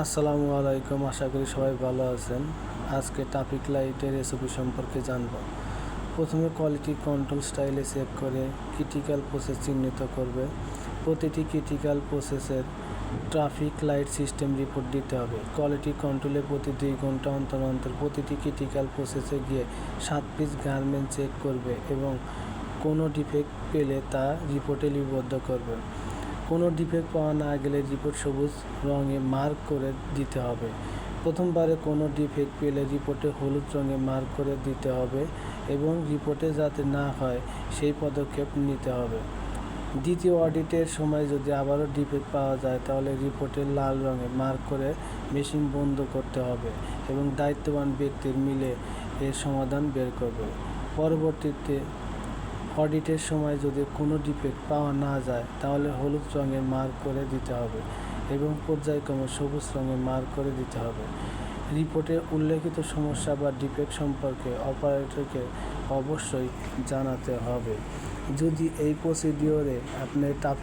আসসালামু আলাইকুম, আশা করি সবাই ভালো আছেন। আজকে ট্রাফিক লাইটের এসওপি সম্পর্কে জানব। প্রথমে কোয়ালিটি কন্ট্রোল স্টাইলে চেক করে ক্রিটিক্যাল প্রসেস চিহ্নিত করবে। প্রতিটি ক্রিটিক্যাল প্রসেসের ট্রাফিক লাইট সিস্টেম রিপোর্ট দিতে হবে। কোয়ালিটি কন্ট্রোলে প্রতি 2 ঘন্টা অন্তর অন্তর প্রতিটি ক্রিটিক্যাল প্রসেসে গিয়ে 7 পিস গার্মেন্ট চেক করবে এবং কোনো ডিফেক্ট পেলে তা রিপোর্টে লিপিবদ্ধ করবে। কোনো ডিফেক্ট পাওয়া না গেলে রিপোর্ট সবুজ রঙে মার্ক করে দিতে হবে। প্রথমবারে কোনো ডিফেক্ট পেলে রিপোর্টে হলুদ রঙে মার্ক করে দিতে হবে এবং রিপোর্টে যাতে না হয় সেই পদক্ষেপ নিতে হবে। দ্বিতীয় অডিটের সময় যদি আবারও ডিফেক্ট পাওয়া যায় তাহলে রিপোর্টে লাল রঙে মার্ক করে মেশিন বন্ধ করতে হবে এবং দায়িত্ববান ব্যক্তির মিলে এর সমাধান বের করবে। পরবর্তীতে অডিটের সময় যদি কোনো ডিফেক্ট পাওয়া না যায় তাহলে হলুদ রঙে মার্ক করে দিতে হবে এবং পর্যায়ক্রমে সবুজ রঙে মার্ক করে দিতে হবে। রিপোর্টে উল্লেখিত সমস্যা বা ডিফেক্ট সম্পর্কে অপারেটরকে অবশ্যই জানাতে হবে। যদি এই প্রসিডিওরে আপনি